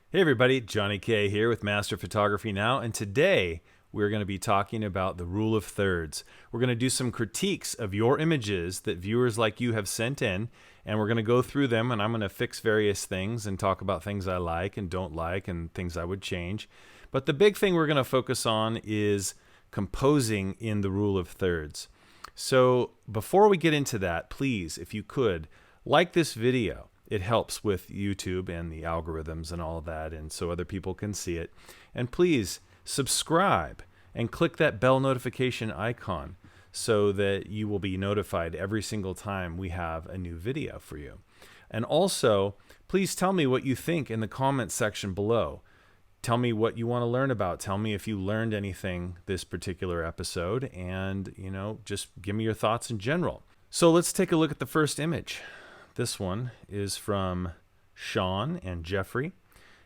Hey everybody, Johnny K here with Master Photography Now, and today we're going to be talking about the rule of thirds. We're going to do some critiques of your images that viewers like you have sent in, and we're going to go through them, and I'm going to fix various things and talk about things I like and don't like and things I would change. But the big thing we're going to focus on is composing in the rule of thirds. So before we get into that, please, if you could, like this video. It helps with YouTube and the algorithms and all of that, and so other people can see it. And please subscribe and click that bell notification icon so that you will be notified every single time we have a new video for you. And also, please tell me what you think in the comments section below. Tell me what you want to learn about. Tell me if you learned anything this particular episode, and just give me your thoughts in general. So let's take a look at the first image. This one is from Sean and Jeffrey,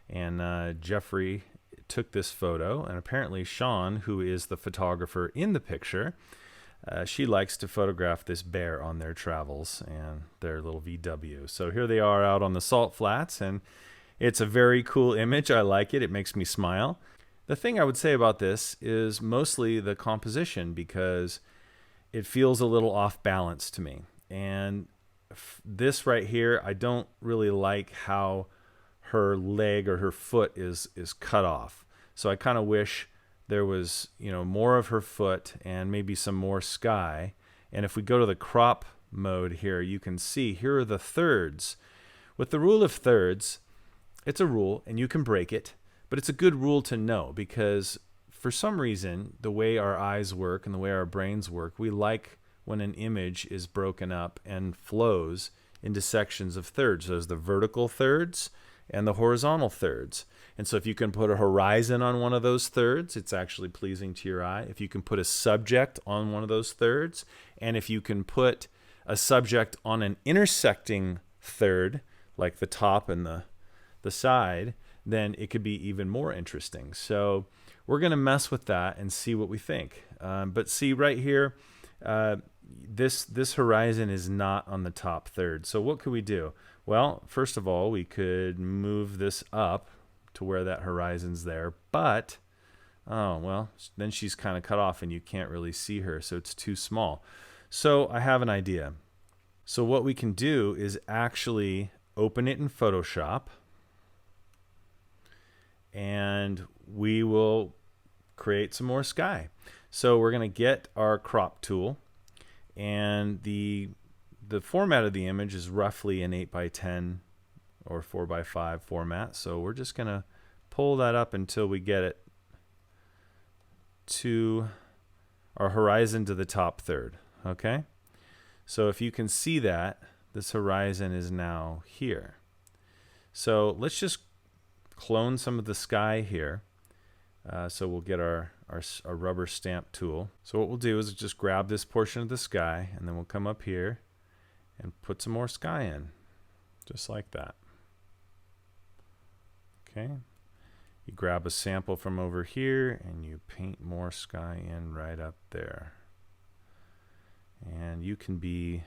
and Jeffrey took this photo, and apparently Sean, who is the photographer in the picture, she likes to photograph this bear on their travels and their little VW. So here they are out on the salt flats, and it's a very cool image. I like it. It makes me smile. The thing I would say about this is mostly the composition, because it feels a little off balance to me. And this right here, I don't really like how her leg or her foot is cut off. So I kind of wish there was, more of her foot and maybe some more sky. And if we go to the crop mode here, you can see here are the thirds. With the rule of thirds, it's a rule and you can break it, but it's a good rule to know, because for some reason, the way our eyes work and the way our brains work, we like when an image is broken up and flows into sections of thirds. There's the vertical thirds and the horizontal thirds. And so if you can put a horizon on one of those thirds, it's actually pleasing to your eye. If you can put a subject on one of those thirds, and if you can put a subject on an intersecting third, like the top and the side, then it could be even more interesting. So we're going to mess with that and see what we think. But see right here, this horizon is not on the top third. So what could we do? Well, first of all, we could move this up to where that horizon's there, but then she's kind of cut off and you can't really see her, so it's too small. So I have an idea. So what we can do is actually open it in Photoshop, and we will create some more sky. So we're going to get our crop tool, and the format of the image is roughly an 8x10 or 4x5 format. So we're just going to pull that up until we get it to our horizon to the top third. Okay? So if you can see that, this horizon is now here. So let's just clone some of the sky here. So we'll get our rubber stamp tool. So what we'll do is just grab this portion of the sky, and then we'll come up here and put some more sky in, just like that. Okay. You grab a sample from over here and you paint more sky in right up there. And you can be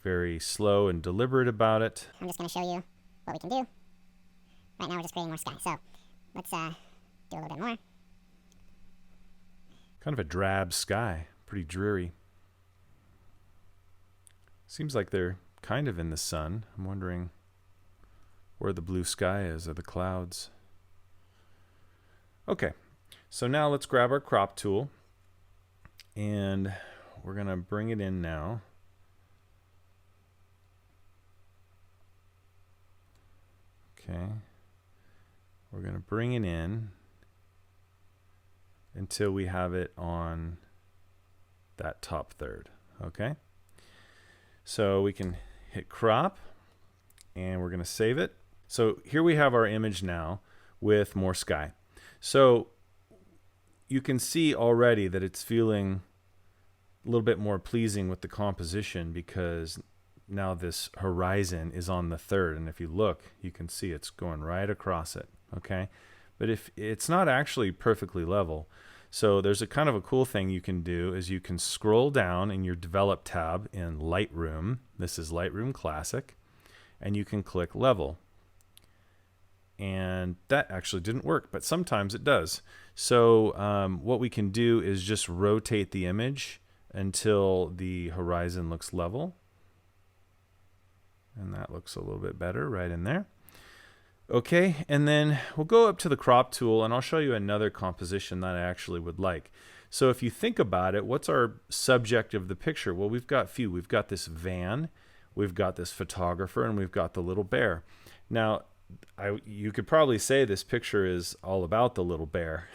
very slow and deliberate about it. I'm just going to show you what we can do. Right now we're just creating more sky. So let's do a little bit more. Kind of a drab sky, pretty dreary. Seems like they're kind of in the sun. I'm wondering where the blue sky is, or the clouds. Okay, so now let's grab our crop tool, and we're going to bring it in now. Okay, we're going to bring it in until we have it on that top third. Okay, so we can hit crop, and we're going to save it. So here we have our image now with more sky. So you can see already that it's feeling a little bit more pleasing with the composition, because now this horizon is on the third, and if you look, you can see it's going right across it. Okay, but if it's not actually perfectly level, so there's a kind of a cool thing you can do is you can scroll down in your Develop tab in Lightroom. This is Lightroom Classic, and you can click Level. and that actually didn't work, but sometimes it does. So what we can do is just rotate the image until the horizon looks level. And that looks a little bit better right in there. Okay, and then we'll go up to the crop tool, and I'll show you another composition that I actually would like. So if you think about it, what's our subject of the picture? Well, we've got few. We've got this van, we've got this photographer, and we've got the little bear. Now, you could probably say this picture is all about the little bear.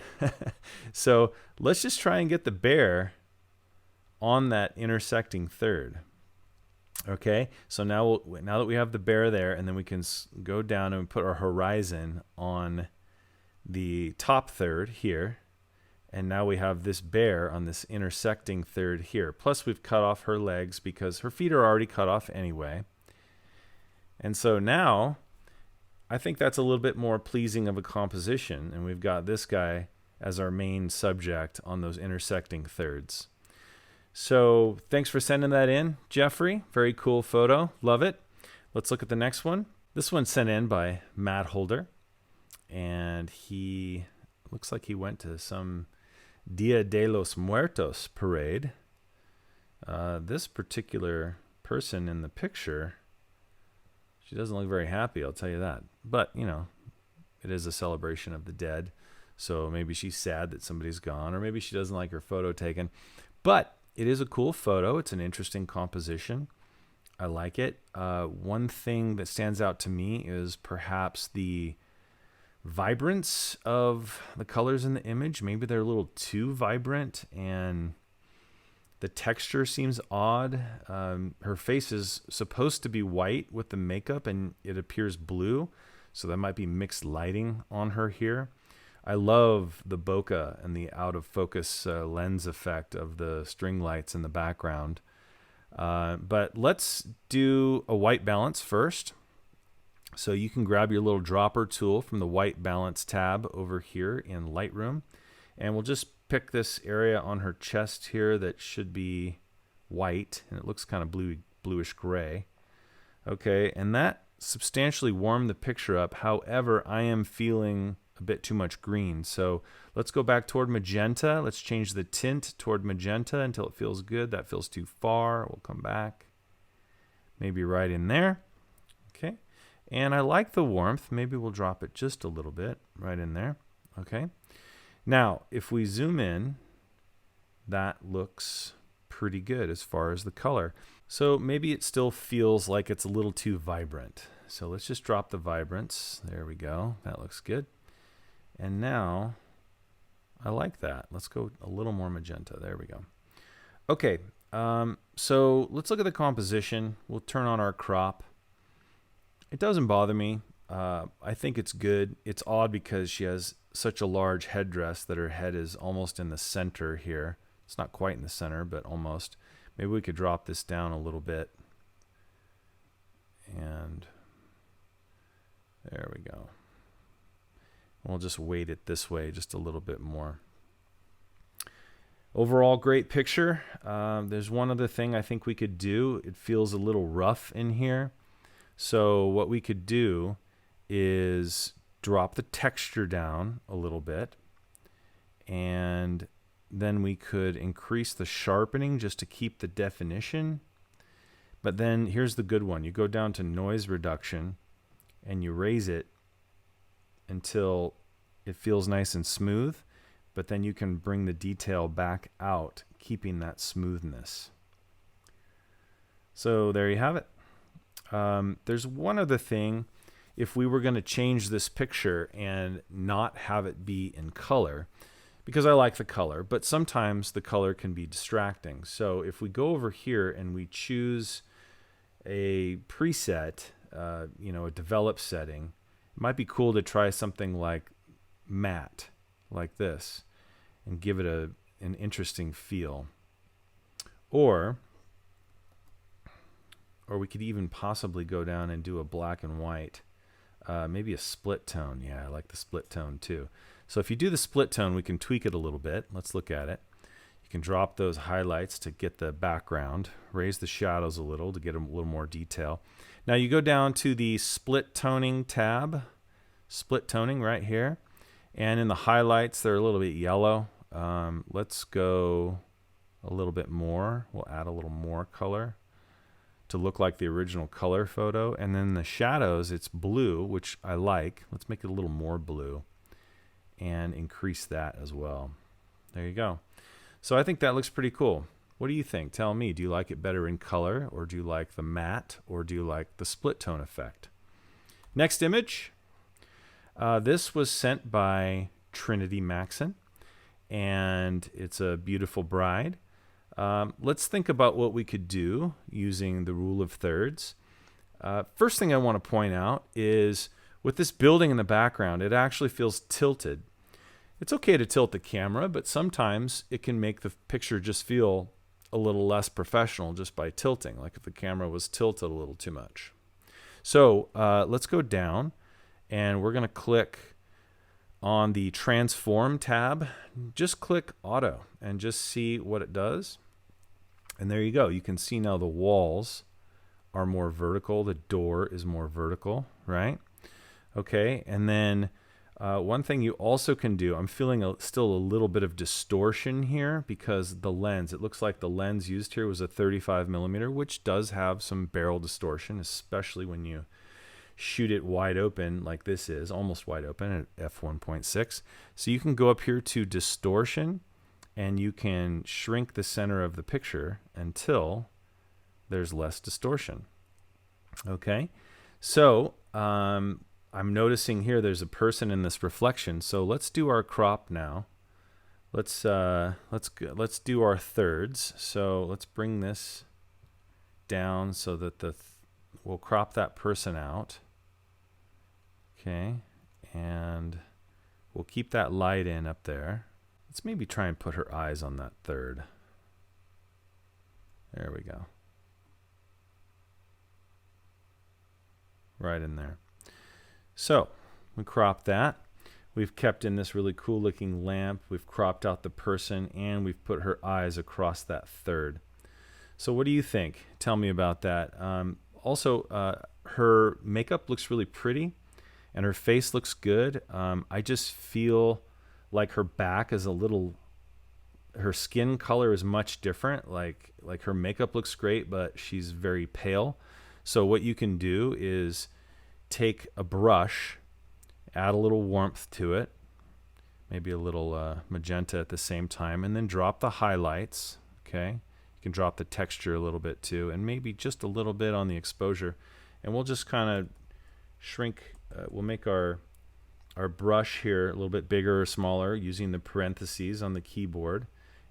So let's just try and get the bear on that intersecting third. Okay, so now that we have the bear there, and then we can go down and put our horizon on the top third here. And now we have this bear on this intersecting third here. Plus we've cut off her legs because her feet are already cut off anyway. And so now I think that's a little bit more pleasing of a composition. And we've got this guy as our main subject on those intersecting thirds. So thanks for sending that in, Jeffrey. Very cool photo. Love it. Let's look at the next one. This one's sent in by Matt Holder. And he looks like he went to some Dia de los Muertos parade. This particular person in the picture, she doesn't look very happy, I'll tell you that. But, you know, it is a celebration of the dead. So maybe she's sad that somebody's gone, or maybe she doesn't like her photo taken. But it is a cool photo. It's an interesting composition. I like it. One thing that stands out to me is perhaps the vibrance of the colors in the image. Maybe they're a little too vibrant, and the texture seems odd. Her face is supposed to be white with the makeup, and it appears blue. So that might be mixed lighting on her here. I love the bokeh and the out of focus lens effect of the string lights in the background. But let's do a white balance first. So you can grab your little dropper tool from the white balance tab over here in Lightroom. And we'll just pick this area on her chest here that should be white. And it looks kind of bluish gray. Okay, and that substantially warmed the picture up. However, I am feeling a bit too much green. So let's go back toward magenta. Let's change the tint toward magenta until it feels good. That feels too far. We'll come back. Maybe right in there. Okay. And I like the warmth. Maybe we'll drop it just a little bit right in there. Okay. Now, if we zoom in, that looks pretty good as far as the color. So maybe it still feels like it's a little too vibrant. So let's just drop the vibrance. There we go. That looks good. And now I like that. Let's go a little more magenta. There we go. Okay. So let's look at the composition. We'll turn on our crop. It doesn't bother me. I think it's good. It's odd because she has such a large headdress that her head is almost in the center here. It's not quite in the center, but almost. Maybe we could drop this down a little bit. And there we go. We'll just weight it this way just a little bit more. Overall, great picture. There's one other thing I think we could do. It feels a little rough in here. So what we could do is drop the texture down a little bit. And then we could increase the sharpening just to keep the definition. But then here's the good one. You go down to noise reduction and you raise it until it feels nice and smooth, but then you can bring the detail back out, keeping that smoothness. So there you have it. There's one other thing. If we were going to change this picture and not have it be in color, because I like the color, but sometimes the color can be distracting. So if we go over here and we choose a preset, a develop setting, it might be cool to try something like matte, like this, and give it an interesting feel. Or we could even possibly go down and do a black and white, maybe a split tone. Yeah, I like the split tone too. So if you do the split tone, we can tweak it a little bit. Let's look at it. You can drop those highlights to get the background, raise the shadows a little to get a little more detail. Now you go down to the split toning tab, split toning right here. And in the highlights, they're a little bit yellow. Let's go a little bit more. We'll add a little more color to look like the original color photo. And then the shadows, it's blue, which I like. Let's make it a little more blue and increase that as well. There you go. So I think that looks pretty cool. What do you think? Tell me, do you like it better in color, or do you like the matte, or do you like the split tone effect? Next image. This was sent by Trinity Maxon, and it's a beautiful bride. Let's think about what we could do using the rule of thirds. First thing I want to point out is with this building in the background, it actually feels tilted. It's okay to tilt the camera, but sometimes it can make the picture just feel a little less professional just by tilting, like if the camera was tilted a little too much. So let's go down, and we're going to click on the Transform tab. Just click Auto and just see what it does. And there you go. You can see now the walls are more vertical. The door is more vertical, right? Okay, and then one thing you also can do, I'm feeling still a little bit of distortion here because the lens, it looks like the lens used here was a 35mm, which does have some barrel distortion, especially when you shoot it wide open like this is, almost wide open at f1.6. So you can go up here to distortion, and you can shrink the center of the picture until there's less distortion. Okay, so I'm noticing here there's a person in this reflection. So let's do our crop now. Let's do our thirds. So let's bring this down so that we'll crop that person out. Okay, and we'll keep that light in up there. Let's maybe try and put her eyes on that third. There we go. Right in there. So we crop that. We've kept in this really cool looking lamp. We've cropped out the person, and we've put her eyes across that third. So what do you think? Tell me about that. Also, her makeup looks really pretty, and her face looks good. I just feel like her back is her skin color is much different. Like her makeup looks great, but she's very pale. So what you can do is take a brush, add a little warmth to it, maybe a little magenta at the same time, and then drop the highlights. Okay, you can drop the texture a little bit too, and maybe just a little bit on the exposure, and we'll just kind of shrink. We'll make our brush here a little bit bigger or smaller using the parentheses on the keyboard,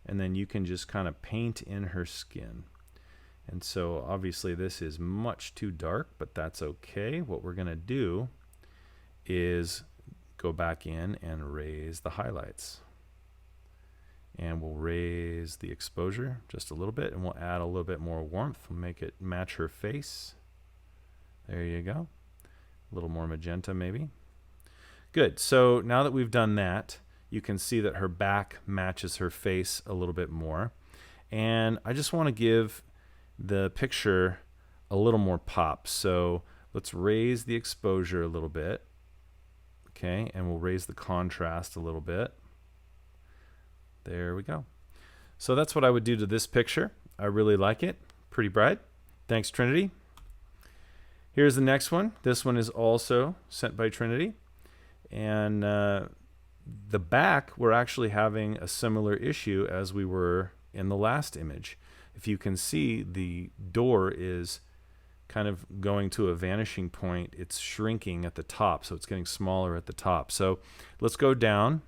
and then you can just kind of paint in her skin. And so obviously this is much too dark, but that's okay. What we're going to do is go back in and raise the highlights. And we'll raise the exposure just a little bit, and we'll add a little bit more warmth. We'll make it match her face. There you go. A little more magenta maybe. Good. So now that we've done that, you can see that her back matches her face a little bit more. And I just want to give the picture a little more pop. So let's raise the exposure a little bit. Okay, and we'll raise the contrast a little bit. There we go. So that's what I would do to this picture. I really like it. Pretty bright. Thanks, Trinity. Here's the next one. This one is also sent by Trinity. And the back, we're actually having a similar issue as we were in the last image. If you can see, the door is kind of going to a vanishing point. It's shrinking at the top, so it's getting smaller at the top. So let's go down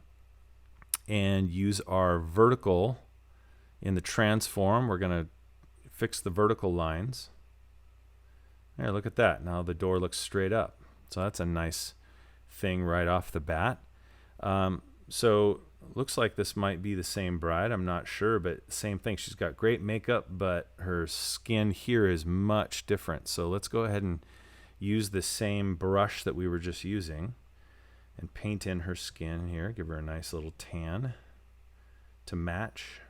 and use our vertical in the transform. We're going to fix the vertical lines. There, look at that. Now the door looks straight up. So that's a nice thing right off the bat. So looks like this might be the same bride. I'm not sure, but same thing. She's got great makeup, but her skin here is much different. So let's go ahead and use the same brush that we were just using and paint in her skin here. Give her a nice little tan to match.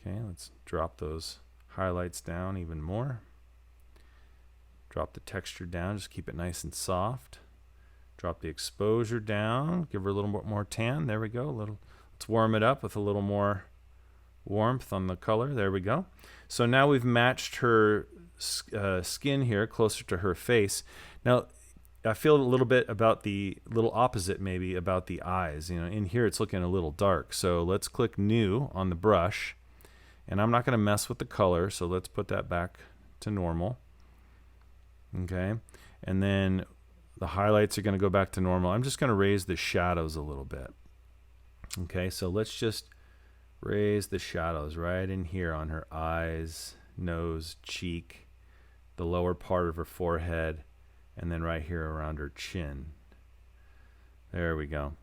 Okay, let's drop those highlights down even more. Drop the texture down, just keep it nice and soft. Drop the exposure down. Give her a little more tan. There we go. Let's warm it up with a little more warmth on the color. There we go. So now we've matched her skin here closer to her face. Now, I feel a little bit about the little opposite maybe about the eyes. You know, in here it's looking a little dark. So let's click New on the brush. And I'm not going to mess with the color, so let's put that back to normal. Okay. And then the highlights are going to go back to normal. I'm just going to raise the shadows a little bit. Okay, so let's just raise the shadows right in here on her eyes, nose, cheek, the lower part of her forehead, and then right here around her chin. There we go.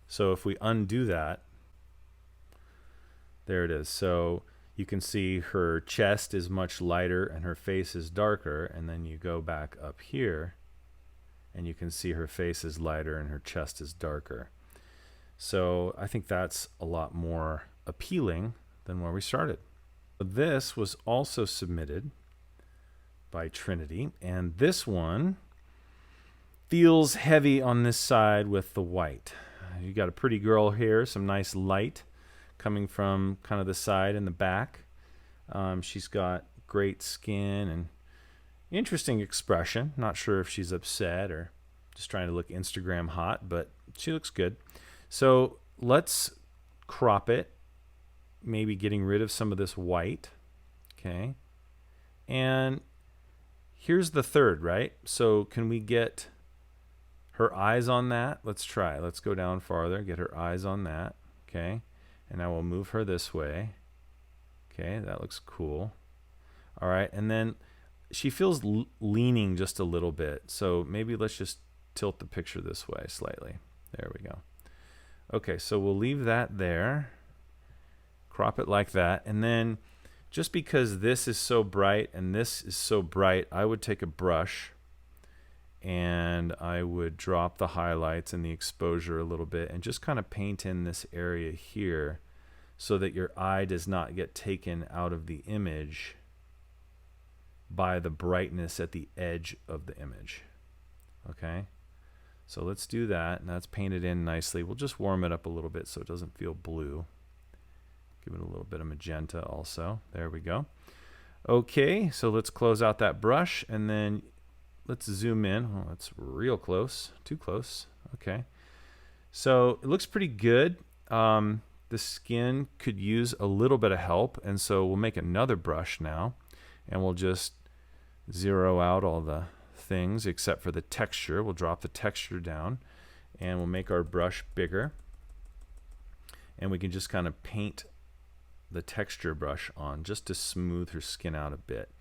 So if we undo that, there it is. So you can see her chest is much lighter and her face is darker, and then you go back up here and you can see her face is lighter and her chest is darker. So I think that's a lot more appealing than where we started. This was also submitted by Trinity, and this one feels heavy on this side with the white. You got a pretty girl here, some nice light coming from kind of the side and the back. She's got great skin and interesting expression. Not sure if she's upset or just trying to look Instagram hot, but she looks good. So let's crop it, maybe getting rid of some of this white. Okay. And here's the third, right? So can we get her eyes on that? Let's try. Let's go down farther, get her eyes on that. Okay. And now we'll move her this way. Okay, that looks cool. All right, and then she feels leaning just a little bit. So maybe let's just tilt the picture this way slightly. There we go. Okay, so we'll leave that there. Crop it like that. And then just because this is so bright and this is so bright, I would take a brush and I would drop the highlights and the exposure a little bit and just kind of paint in this area here so that your eye does not get taken out of the image by the brightness at the edge of the image. Okay, so let's do that, and that's painted in nicely. We'll just warm it up a little bit so it doesn't feel blue. Give it a little bit of magenta also. There we go. Okay, so let's close out that brush, and then let's zoom in. Oh, that's real close. Too close. Okay. So it looks pretty good. The skin could use a little bit of help, and so we'll make another brush now, and we'll just zero out all the things except for the texture. We'll drop the texture down, and we'll make our brush bigger, and we can just kind of paint the texture brush on just to smooth her skin out a bit.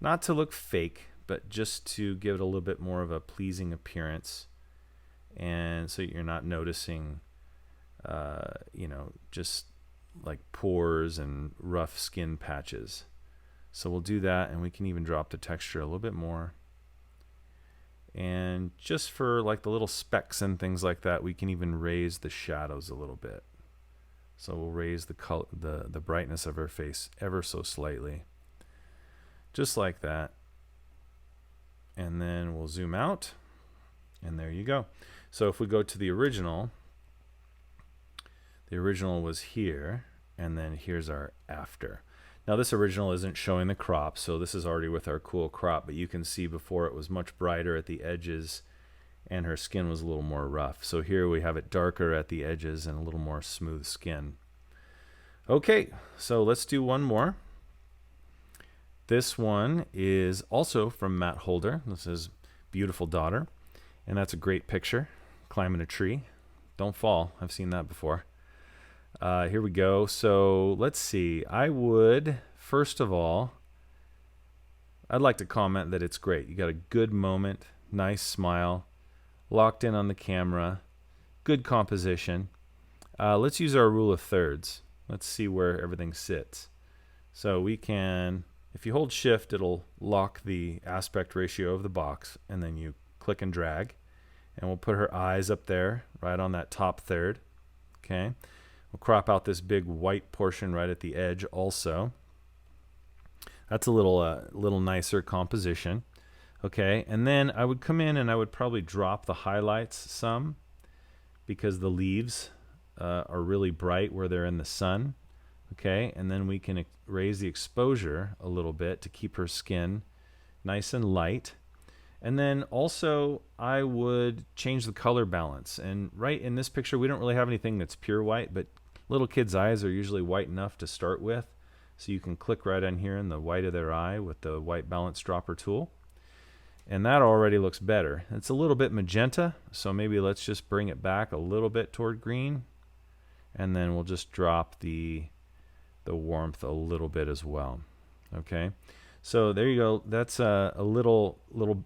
Not to look fake, but just to give it a little bit more of a pleasing appearance, and so you're not noticing you know, just like pores and rough skin patches. So we'll do that, and we can even drop the texture a little bit more. And just for like the little specks and things like that, we can even raise the shadows a little bit. So we'll raise the color, the brightness of her face ever so slightly, just like that. And then we'll zoom out, and there you go. So if we go to the original was here, and then here's our after. Now this original isn't showing the crop, so this is already with our cool crop, but you can see before it was much brighter at the edges and her skin was a little more rough. So here we have it darker at the edges and a little more smooth skin. Okay, so let's do one more. This one is also from Matt Holder. This is Beautiful Daughter, and that's a great picture, climbing a tree. Don't fall. I've seen that before. Here we go. So let's see. I would, first of all, I'd like to comment that it's great. You got a good moment, nice smile, locked in on the camera, good composition. Let's use our rule of thirds. Let's see where everything sits. So we can, if you hold shift, it'll lock the aspect ratio of the box, and then you click and drag, and we'll put her eyes up there right on that top third. Okay. We'll crop out this big white portion right at the edge also. That's a little nicer composition. Okay, and then I would come in and I would probably drop the highlights some because the leaves are really bright where they're in the sun. Okay, and then we can raise the exposure a little bit to keep her skin nice and light. And then also I would change the color balance. And right in this picture, we don't really have anything that's pure white, but little kids' eyes are usually white enough to start with. So you can click right on here in the white of their eye with the white balance dropper tool. And that already looks better. It's a little bit magenta, so maybe let's just bring it back a little bit toward green. And then we'll just drop the warmth a little bit as well. Okay, so there you go. That's a little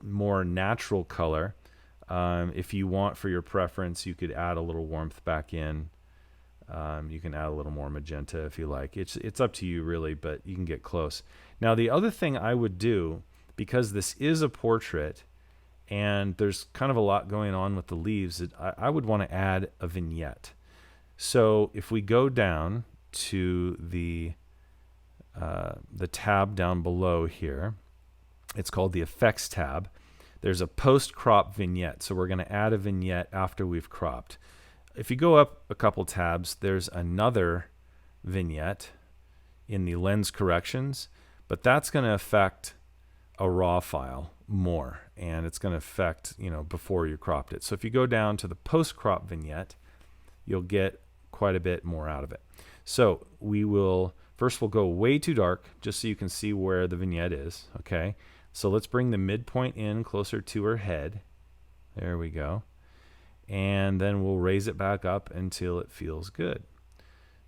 more natural color. If you want, for your preference, you could add a little warmth back in. You can add a little more magenta if you like. It's up to you really, but you can get close. Now the other thing I would do, because this is a portrait and there's kind of a lot going on with the leaves, I would want to add a vignette. So if we go down to the tab down below here, it's called the Effects tab. There's a post-crop vignette, so we're going to add a vignette after we've cropped. If you go up a couple tabs, there's another vignette in the lens corrections, but that's going to affect a raw file more, and it's going to affect, before you cropped it. So if you go down to the post-crop vignette, you'll get quite a bit more out of it. So we'll go way too dark just so you can see where the vignette is. Okay, so let's bring the midpoint in closer to her head. There we go. And then we'll raise it back up until it feels good.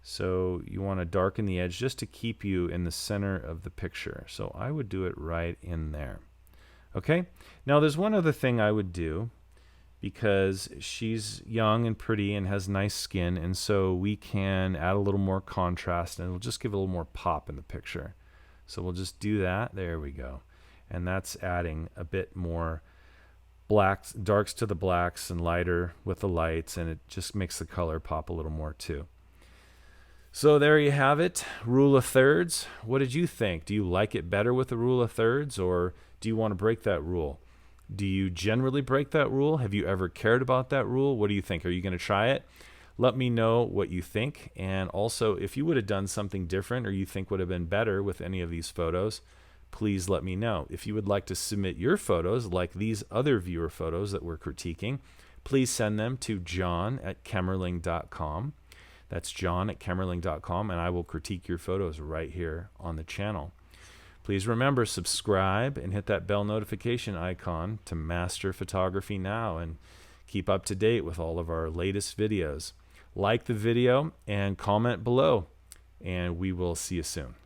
So you want to darken the edge just to keep you in the center of the picture. So I would do it right in there. Okay, now there's one other thing I would do, because she's young and pretty and has nice skin, and so we can add a little more contrast and it'll just give a little more pop in the picture. So we'll just do that. There we go. And that's adding a bit more blacks, darks to the blacks and lighter with the lights, and it just makes the color pop a little more too. So there you have it, rule of thirds. What did you think? Do you like it better with the rule of thirds, or do you want to break that rule? Do you generally break that rule? Have you ever cared about that rule? What do you think? Are you going to try it? Let me know what you think. And also, if you would have done something different or you think would have been better with any of these photos, please let me know. If you would like to submit your photos like these other viewer photos that we're critiquing, please send them to john@kemmerling.com. That's john@kemmerling.com, and I will critique your photos right here on the channel. Please remember, subscribe and hit that bell notification icon to master photography now and keep up to date with all of our latest videos. Like the video and comment below, and we will see you soon.